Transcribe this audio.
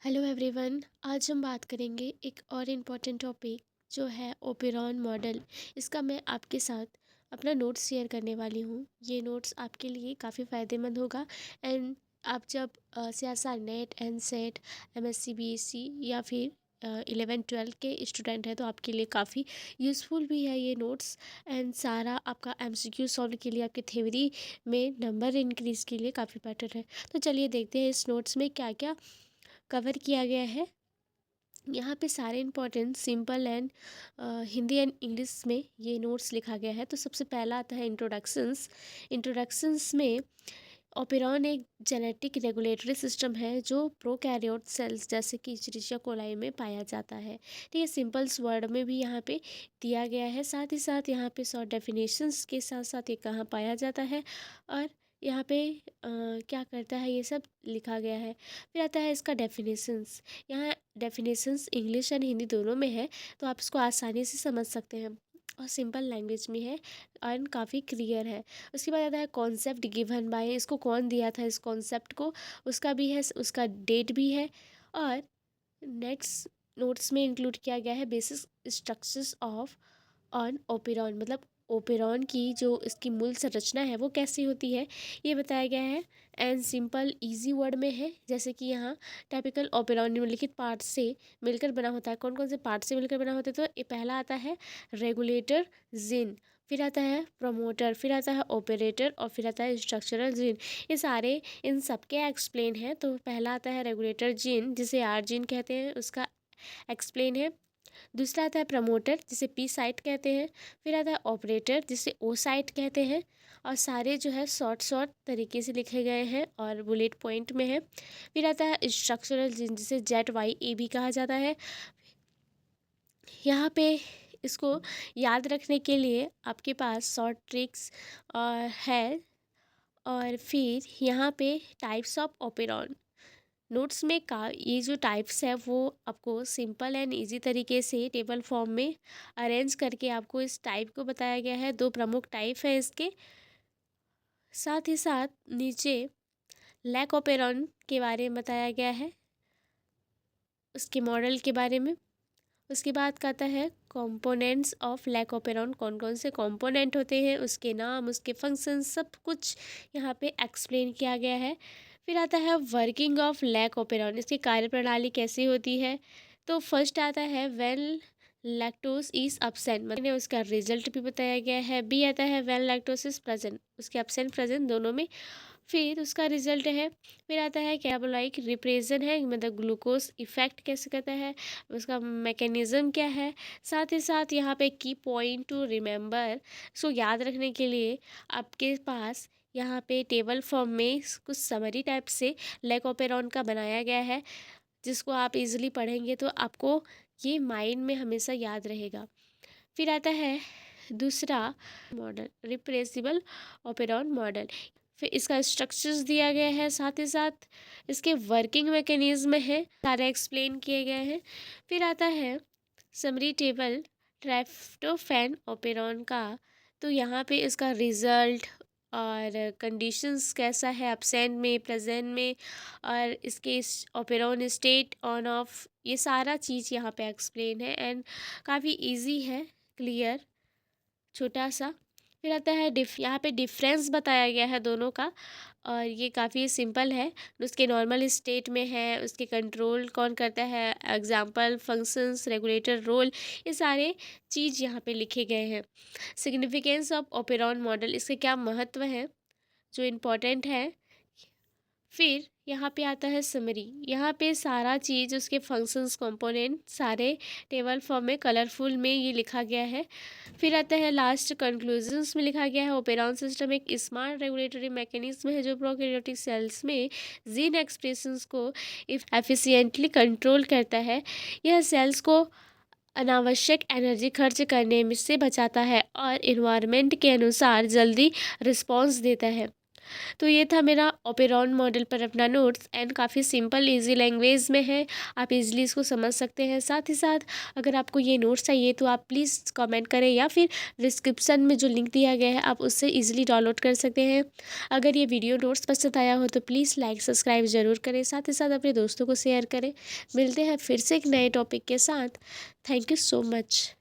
Hello everyone. आज हम बात करेंगे एक और इम्पॉर्टेंट टॉपिक जो है ओपेरॉन मॉडल। इसका मैं आपके साथ अपना नोट्स शेयर करने वाली हूँ। ये नोट्स आपके लिए काफ़ी फ़ायदेमंद होगा। एंड आप जब CSR net and set MSc BSc या फिर 11-12 के स्टूडेंट हैं तो आपके लिए काफ़ी यूज़फुल भी है ये नोट्स। एंड सारा आपका एमसीक्यू सॉल्व के लिए, आपके थ्योरी में नंबर इंक्रीज़ के लिए काफ़ी बेटर है। तो चलिए देखते हैं इस नोट्स में क्या क्या कवर किया गया है। यहाँ पे सारे important simple and Hindi and English में ये नोट्स लिखा गया है। तो सबसे पहला आता है इंट्रोडक्शंस। इंट्रोडक्शंस में ओपेरॉन एक जेनेटिक रेगुलेटरी सिस्टम है जो प्रोकैरियोट सेल्स जैसे कि इचरिशिया कोलाई में पाया जाता है। तो ये सिंपल्स वर्ड में भी यहाँ पे दिया गया है। साथ ही साथ यहाँ पे शॉर्ट डेफिनेशंस के साथ साथ ये कहाँ पाया जाता है और यहाँ पे क्या करता है, ये सब लिखा गया है। फिर आता है इसका डेफिनेशंस। यहाँ डेफिनेशंस इंग्लिश एंड हिंदी दोनों में है, तो आप इसको आसानी से समझ सकते हैं और सिंपल लैंग्वेज में है और काफ़ी क्लियर है। उसके बाद आता है कॉन्सेप्ट गिवन बाय, इसको कौन दिया था इस कॉन्सेप्ट को, उसका भी है, उसका डेट भी है। और नेक्स्ट नोट्स में इंक्लूड किया गया है basic structures of on operon, मतलब ओपेरॉन की जो इसकी मूल संरचना है वो कैसी होती है ये बताया गया है। एंड सिंपल इजी वर्ड में है, जैसे कि यहाँ टाइपिकल ओपेरॉन निम्नलिखित पार्ट से मिलकर बना होता है। कौन कौन से पार्ट से मिलकर बना होता है? तो ये पहला आता है रेगुलेटर जिन, फिर आता है प्रोमोटर, फिर आता है ऑपरेटर और फिर आता है स्ट्रक्चरल जीन। ये सारे इन सबके एक्सप्लेन है। तो पहला आता है रेगुलेटर जीन जिसे आर जीन कहते हैं, उसका एक्सप्लेन है। दूसरा आता है प्रमोटर जिसे पी साइट कहते हैं। फिर आता है ऑपरेटर जिसे ओ साइट कहते हैं। और सारे जो है शॉर्ट शॉर्ट तरीके से लिखे गए हैं और बुलेट पॉइंट में है। फिर आता है स्ट्रक्चरल जीन जिसे जेड वाई ए भी कहा जाता है। यहाँ पे इसको याद रखने के लिए आपके पास शॉर्ट ट्रिक्स है। और फिर यहाँ पे टाइप्स ऑफ ओपेरॉन नोट्स में का ये जो टाइप्स है वो आपको सिंपल एंड इजी तरीके से टेबल फॉर्म में अरेंज करके आपको इस टाइप को बताया गया है। दो प्रमुख टाइप है इसके। साथ ही साथ नीचे लैक ओपेरॉन के बारे में बताया गया है, उसके मॉडल के बारे में। उसके बाद कहता है कंपोनेंट्स ऑफ लैक ओपेरॉन, कौन कौन से कंपोनेंट होते हैं, उसके नाम, उसके फंक्शन, सब कुछ यहाँ पे एक्सप्लेन किया गया है। फिर आता है वर्किंग ऑफ लैक ओपेरॉन, इसकी कार्यप्रणाली कैसी होती है। तो फर्स्ट आता है व्हेन लैक्टोज इज एब्सेंट, मतलब उसका रिजल्ट भी बताया गया है। बी आता है व्हेन लैक्टोज इज प्रेजेंट, उसके एब्सेंट प्रेजेंट दोनों में फिर उसका रिजल्ट है। फिर आता है कैटाबोलाइक रिप्रेजेंट है, मतलब ग्लूकोज इफेक्ट कैसे करता है, उसका मैकेनिज्म क्या है। साथ ही साथ यहाँ पे की पॉइंट टू रिमेंबर, सो याद रखने के लिए आपके पास यहाँ पे टेबल फॉर्म में कुछ समरी टाइप से लैकोपेरॉन का बनाया गया है, जिसको आप इजीली पढ़ेंगे तो आपको ये माइंड में हमेशा याद रहेगा। फिर आता है दूसरा मॉडल रिप्रेसिबल ओपेरॉन मॉडल। फिर इसका स्ट्रक्चर्स दिया गया है, साथ ही साथ इसके वर्किंग मैकेनिज्म है, सारे एक्सप्लेन किए गए हैं। फिर आता है समरी टेबल ट्राइप्टोफैन ओपेरॉन का। तो यहाँ पे इसका रिजल्ट और कंडीशंस कैसा है एब्सेंट में, प्रेजेंट में, और इसके ओपेरॉन स्टेट ऑन ऑफ, ये सारा चीज़ यहाँ पे एक्सप्लेन है। एंड काफ़ी इजी है, क्लियर, छोटा सा। फिर आता है यहाँ पे डिफरेंस बताया गया है दोनों का, और ये काफ़ी सिंपल है। उसके नॉर्मल स्टेट में है, उसके कंट्रोल कौन करता है, एग्जाम्पल, फंक्शंस, रेगुलेटर रोल, ये सारे चीज़ यहाँ पे लिखे गए हैं। सिग्निफिकेंस ऑफ ओपेरॉन मॉडल, इसके क्या महत्व है जो इम्पोर्टेंट है। फिर यहाँ पे आता है समरी, यहाँ पे सारा चीज़, उसके फंक्शंस, कंपोनेंट सारे टेबल फॉर्म में कलरफुल में ये लिखा गया है। फिर आता है लास्ट कंक्लूजन्स में लिखा गया है ओपेरॉन सिस्टम एक स्मार्ट रेगुलेटरी मैकेनिज्म है जो प्रोकैरियोटिक सेल्स में जीन एक्सप्रेशंस को एफिशिएंटली कंट्रोल करता है। यह सेल्स को अनावश्यक एनर्जी खर्च करने में से बचाता है और इन्वायरमेंट के अनुसार जल्दी रिस्पॉन्स देता है। तो ये था मेरा ओपेरॉन मॉडल पर अपना नोट्स, एंड काफ़ी सिंपल इजी लैंग्वेज में है, आप इजीली इसको समझ सकते हैं। साथ ही साथ अगर आपको ये नोट्स चाहिए तो आप प्लीज़ कमेंट करें, या फिर डिस्क्रिप्शन में जो लिंक दिया गया है आप उससे इजीली डाउनलोड कर सकते हैं। अगर ये वीडियो नोट्स पसंद आया हो तो प्लीज़ लाइक सब्सक्राइब ज़रूर करें, साथ ही साथ अपने दोस्तों को शेयर करें। मिलते हैं फिर से एक नए टॉपिक के साथ। Thank you so much.